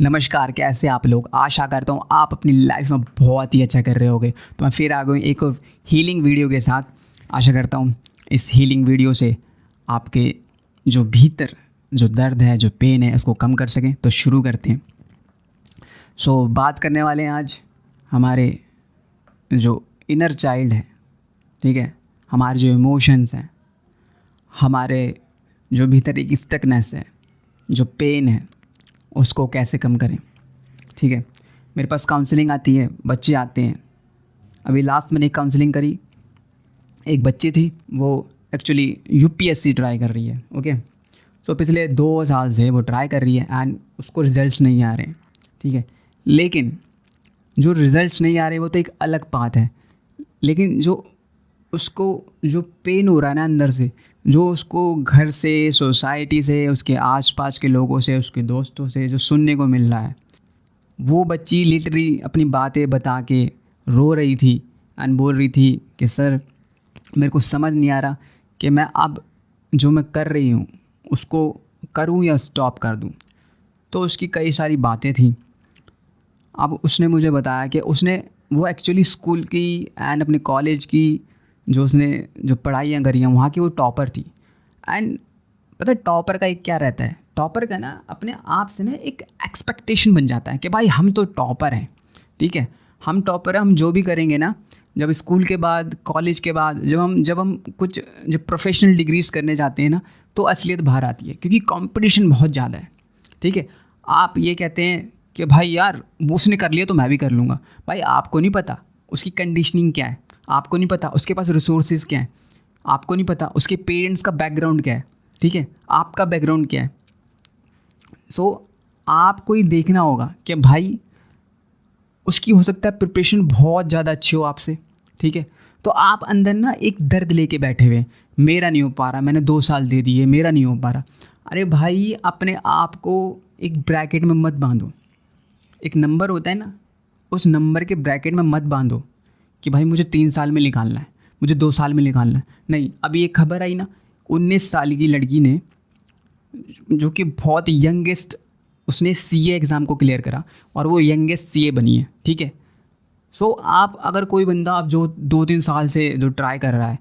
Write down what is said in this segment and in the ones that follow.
नमस्कार, कैसे आप लोग। आशा करता हूँ आप अपनी लाइफ में बहुत ही अच्छा कर रहे होगे। तो मैं फिर आ गई एक और हीलिंग वीडियो के साथ। आशा करता हूँ इस हीलिंग वीडियो से आपके जो भीतर जो दर्द है, जो पेन है, उसको कम कर सकें। तो शुरू करते हैं। बात करने वाले हैं आज हमारे जो इनर चाइल्ड है, ठीक है, हमारे जो इमोशंस हैं, हमारे जो भीतर एक स्टकनेस है, जो पेन है, उसको कैसे कम करें। ठीक है, मेरे पास काउंसलिंग आती है, बच्चे आते हैं। अभी लास्ट मैंने एक काउंसलिंग करी, एक बच्ची थी, वो एक्चुअली यूपीएससी ट्राई कर रही है। ओके, पिछले 2 साल से वो ट्राई कर रही है एंड उसको रिज़ल्ट्स नहीं आ रहे। ठीक है, लेकिन जो रिज़ल्ट्स नहीं आ रहे वो तो एक अलग बात है, लेकिन जो उसको जो पेन हो रहा है ना अंदर से, जो उसको घर से, सोसाइटी से, उसके आसपास के लोगों से, उसके दोस्तों से जो सुनने को मिल रहा है, वो बच्ची लिटरली अपनी बातें बता के रो रही थी एंड बोल रही थी कि सर मेरे को समझ नहीं आ रहा कि मैं अब जो मैं कर रही हूँ उसको करूँ या स्टॉप कर दूँ। तो उसकी कई सारी बातें थी। अब उसने मुझे बताया कि वो एक्चुअली स्कूल की एंड अपने कॉलेज की जो उसने जो पढ़ाइयाँ करी हैं वहाँ की वो टॉपर थी। एंड पता है टॉपर का एक क्या रहता है, टॉपर का ना अपने आप से ना एक एक्सपेक्टेशन बन जाता है कि भाई हम तो टॉपर हैं। ठीक है, हम टॉपर हैं, हम जो भी करेंगे ना, जब स्कूल के बाद, कॉलेज के बाद, जब हम कुछ जो प्रोफेशनल डिग्रीज करने जाते हैं ना, तो असलियत बाहर आती है, क्योंकि कंपटीशन बहुत ज़्यादा है। ठीक है, आप ये कहते हैं कि भाई यार उसने कर लिया तो मैं भी कर लूँगा। भाई आपको नहीं पता उसकी कंडीशनिंग क्या है, आपको नहीं पता उसके पास रिसोर्सेज क्या है, आपको नहीं पता उसके पेरेंट्स का बैकग्राउंड क्या है। ठीक है, आपका बैकग्राउंड क्या है। आपको ही देखना होगा कि भाई उसकी हो सकता है प्रिपरेशन बहुत ज़्यादा अच्छी हो आपसे। ठीक है, तो आप अंदर ना एक दर्द लेके बैठे हुए, मेरा नहीं हो पा रहा, मैंने 2 साल दे दिए, मेरा नहीं हो पा रहा। अरे भाई अपने आप को एक ब्रैकेट में मत बांधो। एक नंबर होता है ना, उस नंबर के ब्रैकेट में मत बांधो कि भाई मुझे 3 साल में निकालना है, मुझे 2 साल में निकालना है। नहीं, अभी एक खबर आई ना, 19 साल की लड़की ने, जो कि बहुत यंगेस्ट, उसने सीए एग्ज़ाम को क्लियर करा और वो यंगेस्ट सीए बनी है। ठीक है, आप अगर कोई बंदा आप जो 2-3 साल से जो ट्राई कर रहा है,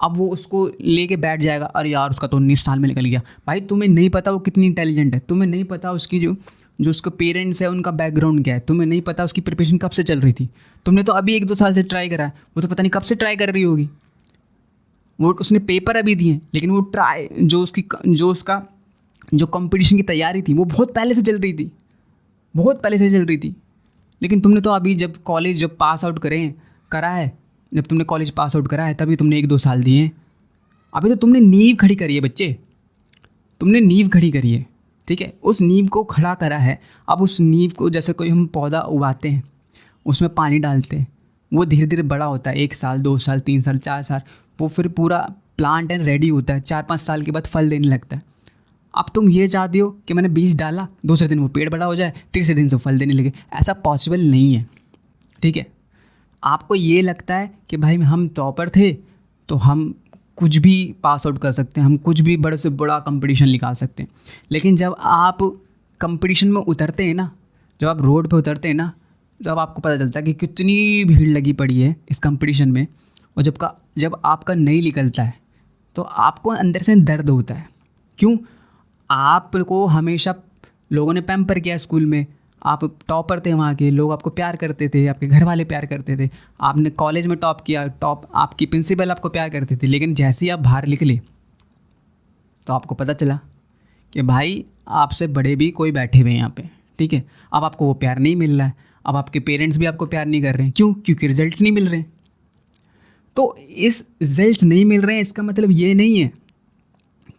अब वो उसको लेके बैठ जाएगा, अरे यार उसका तो 19 साल में निकल गया। भाई तुम्हें नहीं पता वो कितनी इंटेलिजेंट है, तुम्हें नहीं पता उसकी जो उसके पेरेंट्स है उनका बैकग्राउंड क्या है, तुम्हें नहीं पता उसकी प्रिपरेशन कब से चल रही थी। तुमने तो अभी 1-2 साल से ट्राई करा है, वो तो पता नहीं कब से ट्राई कर रही होगी। वो उसने पेपर अभी दिए, लेकिन वो ट्राई जो उसका जो कंपटीशन की तैयारी थी वो बहुत पहले से चल रही थी, बहुत पहले से चल रही थी। लेकिन तुमने तो अभी जब कॉलेज जब पास आउट करा है, जब तुमने कॉलेज पास आउट करा है तभी तुमने 1-2 साल दिए हैं। अभी तो तुमने नींव खड़ी करी है बच्चे, तुमने नींव खड़ी करी है। ठीक है, उस नींव को खड़ा करा है। अब उस नींव को जैसे कोई हम पौधा उगाते हैं, उसमें पानी डालते हैं, वो धीरे धीरे बड़ा होता है, 1 साल, 2 साल, 3 साल, 4 साल, वो फिर पूरा प्लांट एंड रेडी होता है, 4-5 साल के बाद फल देने लगता है। अब तुम ये चाहते हो कि मैंने बीज डाला, दूसरे दिन वो पेड़ बड़ा हो जाए, तीसरे दिन से फल देने लगे। ऐसा पॉसिबल नहीं है। ठीक है, आपको ये लगता है कि भाई हम टॉपर थे तो हम कुछ भी पास आउट कर सकते हैं, हम कुछ भी बड़े से बड़ा कंपटीशन निकाल सकते हैं। लेकिन जब आप कंपटीशन में उतरते हैं ना, जब आप रोड पे उतरते हैं ना, जब आपको पता चलता है कि कितनी भीड़ लगी पड़ी है इस कंपटीशन में, और जब आपका नहीं निकलता है तो आपको अंदर से दर्द होता है। क्यों? आपको हमेशा लोगों ने पैम्पर किया स्कूल में, आप टॉपर थे, वहाँ के लोग आपको प्यार करते थे, आपके घर वाले प्यार करते थे, आपने कॉलेज में टॉप किया, आपकी प्रिंसिपल आपको प्यार करते थे। लेकिन जैसे ही आप बाहर निकले तो आपको पता चला कि भाई आपसे बड़े भी कोई बैठे हुए हैं यहाँ पे। ठीक है, अब आपको वो प्यार नहीं मिल रहा है, अब आपके पेरेंट्स भी आपको प्यार नहीं कर रहे हैं। क्यों? क्योंकि रिजल्ट्स नहीं मिल रहे हैं। तो इस रिजल्ट्स नहीं मिल रहे हैं, इसका मतलब ये नहीं है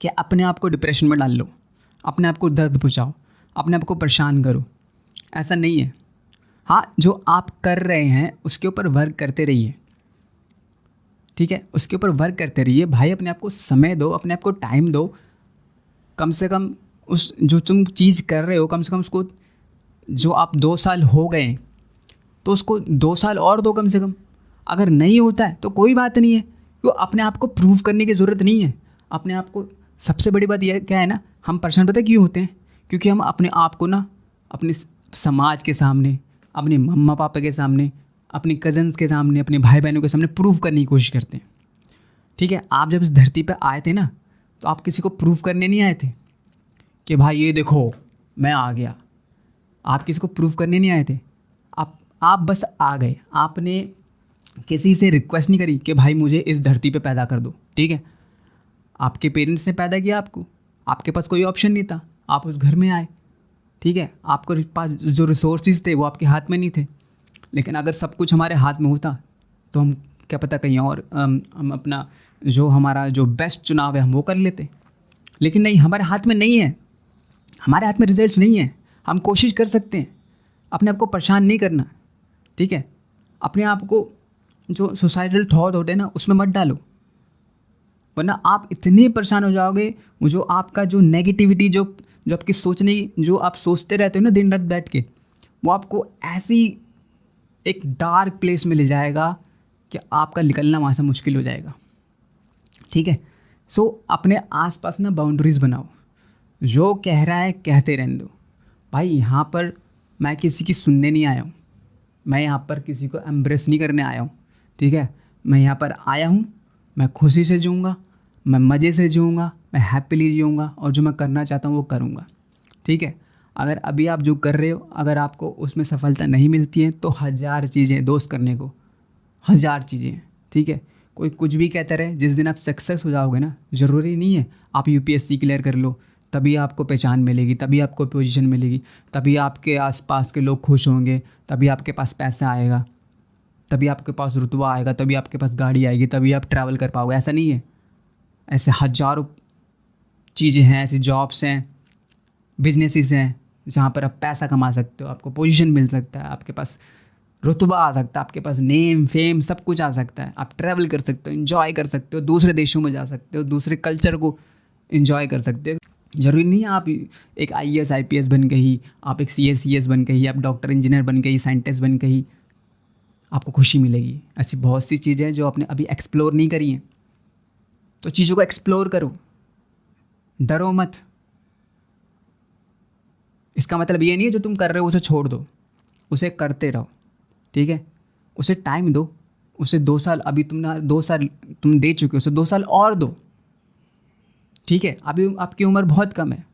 कि अपने आप को डिप्रेशन में डाल लो, अपने आप को दर्द पहुँचाओ, अपने आप को परेशान करो। ऐसा नहीं है। हाँ, जो आप कर रहे हैं उसके ऊपर वर्क करते रहिए। ठीक है, उसके ऊपर वर्क करते रहिए भाई, अपने आप को समय दो, अपने आप को टाइम दो। कम से कम उस जो तुम चीज़ कर रहे हो, कम से कम उसको, जो आप 2 साल हो गए तो उसको 2 साल और दो कम से कम। अगर नहीं होता है तो कोई बात नहीं है, क्यों अपने आप को प्रूव करने की ज़रूरत नहीं है। अपने आप को, सबसे बड़ी बात यह क्या है ना, हम परेशान पता क्यों होते हैं? क्योंकि हम अपने आप को ना अपने समाज के सामने, अपने मम्मा पापा के सामने, अपने कज़न्स के सामने, अपने भाई बहनों के सामने प्रूव करने की कोशिश करते हैं। ठीक है, आप जब इस धरती पे आए थे ना, तो आप किसी को प्रूव करने नहीं आए थे कि भाई ये देखो मैं आ गया। आप किसी को प्रूव करने नहीं आए थे। आप बस आ गए। आपने किसी से रिक्वेस्ट नहीं करी कि भाई मुझे इस धरती पे पैदा कर दो। ठीक है, आपके पेरेंट्स ने पैदा किया आपको, आपके पास कोई ऑप्शन नहीं था, आप उस घर में आए। ठीक है, आपको पास जो रिसोर्सेज थे वो आपके हाथ में नहीं थे। लेकिन अगर सब कुछ हमारे हाथ में होता तो हम क्या पता कहीं और हम अपना जो हमारा जो बेस्ट चुनाव है हम वो कर लेते। लेकिन नहीं, हमारे हाथ में नहीं है, हमारे हाथ में रिजल्ट्स नहीं है। हम कोशिश कर सकते हैं, अपने आप को परेशान नहीं करना। ठीक है, अपने आप को जो सोसाइटल थॉट होते हैं ना उसमें मत डालो, वरना आप इतने परेशान हो जाओगे। वो जो आपका जो नेगेटिविटी, जो जो आपकी सोचने, जो आप सोचते रहते हो ना दिन रात बैठ के, वो आपको ऐसी एक डार्क प्लेस में ले जाएगा कि आपका निकलना वहाँ से मुश्किल हो जाएगा। ठीक है, सो अपने आसपास ना बाउंड्रीज़ बनाओ। जो कह रहा है कहते रहने दो। भाई यहाँ पर मैं किसी की सुनने नहीं आया हूँ, मैं यहाँ पर किसी को एम्ब्रेस नहीं करने आया हूँ। ठीक है, मैं यहाँ पर आया हूँ, मैं खुशी से जीऊँगा, मैं मज़े से जीऊँगा, मैं हैप्पीली जीऊँगा, और जो मैं करना चाहता हूँ वो करूँगा। ठीक है, अगर अभी आप जो कर रहे हो अगर आपको उसमें सफलता नहीं मिलती है तो 1000 चीज़ें दोस्त करने को, 1000 चीज़ें हैं। ठीक है, कोई कुछ भी कहता रहे, जिस दिन आप सक्सेस हो जाओगे ना, ज़रूरी नहीं है आप यूपीएससी क्लियर कर लो तभी आपको पहचान मिलेगी, तभी आपको पोजीशन मिलेगी, तभी आपके आसपास के लोग खुश होंगे, तभी आपके पास पैसा आएगा, तभी आपके पास रुतबा आएगा, तभी आपके पास गाड़ी आएगी, तभी आप ट्रैवल कर पाओगे। ऐसा नहीं है। ऐसे हज़ारों चीज़ें हैं, ऐसी जॉब्स हैं, बिजनेसेस हैं जहाँ पर आप पैसा कमा सकते हो, आपको पोजीशन मिल सकता है, आपके पास रुतबा आ सकता है, आपके पास नेम फेम सब कुछ आ सकता है। आप ट्रैवल कर सकते हो, एंजॉय कर सकते हो, दूसरे देशों में जा सकते हो, दूसरे कल्चर को एंजॉय कर सकते हो। ज़रूरी नहीं है आप एक आईएएस आईपीएस बन के ही, आप एक सीएस बन के ही, आप डॉक्टर इंजीनियर बन के ही, साइंटिस्ट बन के ही आपको खुशी मिलेगी। ऐसी बहुत सी चीज़ें हैं जो आपने अभी एक्सप्लोर नहीं करी हैं, तो चीज़ों को एक्सप्लोर करो, डरो मत। इसका मतलब ये नहीं है जो तुम कर रहे हो उसे छोड़ दो, उसे करते रहो। ठीक है, उसे टाइम दो, उसे 2 साल, अभी तुमने 2 साल तुम दे चुके हो, उसे 2 साल और दो। ठीक है, अभी आपकी उम्र बहुत कम है।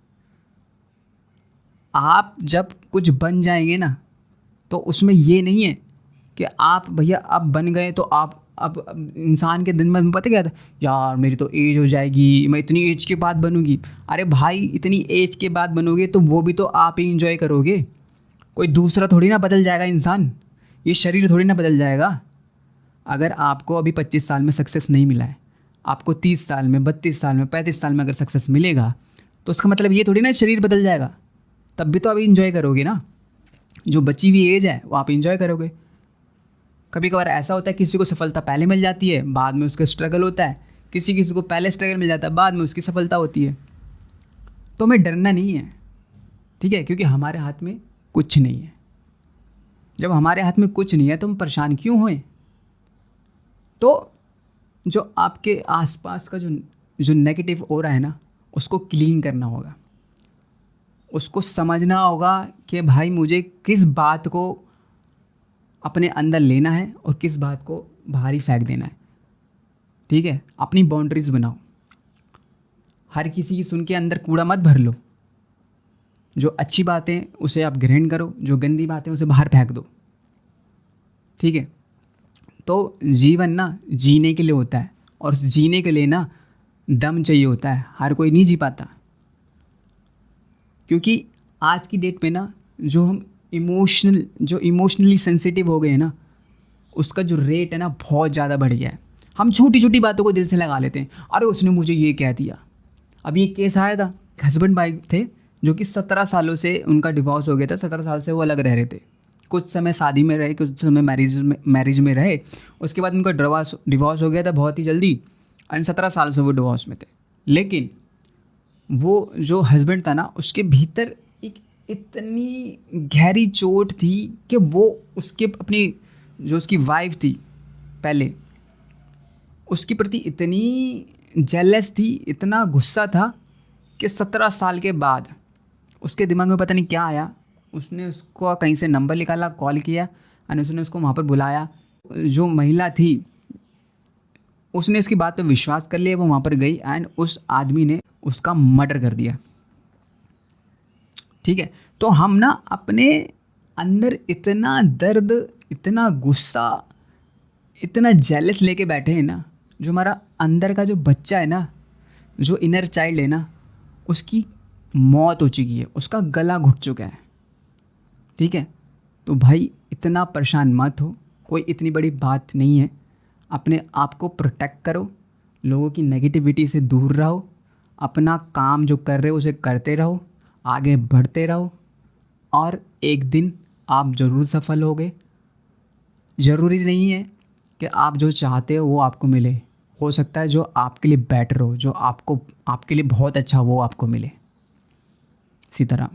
आप जब कुछ बन जाएंगे ना तो उसमें ये नहीं है कि आप भैया अब बन गए तो आप अब इंसान के दिन में पता क्या था, यार मेरी तो एज हो जाएगी, मैं इतनी एज के बाद बनूंगी। अरे भाई इतनी एज के बाद बनोगे तो वो भी तो आप ही इंजॉय करोगे, कोई दूसरा थोड़ी ना बदल जाएगा इंसान, ये शरीर थोड़ी ना बदल जाएगा। अगर आपको अभी 25 साल में सक्सेस नहीं मिला है, आपको 30 साल में, 32 साल में, 35 साल में अगर सक्सेस मिलेगा तो उसका मतलब ये थोड़ी ना शरीर बदल जाएगा। तब भी तो आप इंजॉय करोगे ना, जो बची हुई एज है वो आप इंजॉय करोगे। कभी कभार ऐसा होता है किसी को सफलता पहले मिल जाती है, बाद में उसका स्ट्रगल होता है, किसी किसी को पहले स्ट्रगल मिल जाता है, बाद में उसकी सफलता होती है। तो हमें डरना नहीं है। ठीक है, क्योंकि हमारे हाथ में कुछ नहीं है। जब हमारे हाथ में कुछ नहीं है तो हम परेशान क्यों होएं। तो जो आपके आसपास का जो नेगेटिव हो रहा है ना, उसको क्लीन करना होगा, उसको समझना होगा कि भाई मुझे किस बात को अपने अंदर लेना है और किस बात को बाहर ही फेंक देना है। ठीक है, अपनी बाउंड्रीज बनाओ, हर किसी की सुन के अंदर कूड़ा मत भर लो। जो अच्छी बातें उसे आप ग्रहण करो, जो गंदी बातें उसे बाहर फेंक दो। ठीक है, तो जीवन ना जीने के लिए होता है, और जीने के लिए ना दम चाहिए होता है, हर कोई नहीं जी पाता। क्योंकि आज की डेट में ना जो हम इमोशनली सेंसिटिव हो गए हैं ना, उसका जो रेट है ना बहुत ज़्यादा बढ़ गया है। हम छोटी छोटी बातों को दिल से लगा लेते हैं, अरे उसने मुझे ये कह दिया। अभी एक केस आया था, हस्बैंड वाइफ थे जो कि 17 सालों से उनका डिवोर्स हो गया था, 17 साल से वो अलग रह रहे थे। कुछ समय शादी में रहे, कुछ समय मैरिज में रहे, उसके बाद उनका डिवोर्स हो गया था बहुत ही जल्दी, और 17 साल से वो डिवोर्स में थे। लेकिन वो जो हस्बैंड था ना, उसके भीतर एक इतनी गहरी चोट थी कि वो उसके अपनी जो उसकी वाइफ थी पहले, उसके प्रति इतनी जेलस थी, इतना गुस्सा था कि 17 साल के बाद उसके दिमाग में पता नहीं क्या आया, उसने उसको कहीं से नंबर निकाला, कॉल किया एंड उसने उसको वहाँ पर बुलाया। जो महिला थी उसने इसकी बात पे विश्वास कर लिया, वो वहाँ पर गई एंड उस आदमी ने उसका मर्डर कर दिया। ठीक है, तो हम ना अपने अंदर इतना दर्द, इतना गुस्सा, इतना जेलस लेके बैठे हैं ना, जो हमारा अंदर का जो बच्चा है ना, जो इनर चाइल्ड है ना, उसकी मौत हो चुकी है, उसका गला घुट चुका है। ठीक है, तो भाई इतना परेशान मत हो, कोई इतनी बड़ी बात नहीं है। अपने आप को प्रोटेक्ट करो, लोगों की नेगेटिविटी से दूर रहो, अपना काम जो कर रहे हो उसे करते रहो, आगे बढ़ते रहो और एक दिन आप ज़रूर सफल होगे। ज़रूरी नहीं है कि आप जो चाहते हो वो आपको मिले, हो सकता है जो आपके लिए बेटर हो, जो आपको आपके लिए बहुत अच्छा हो, वो आपको मिले। इसी तरह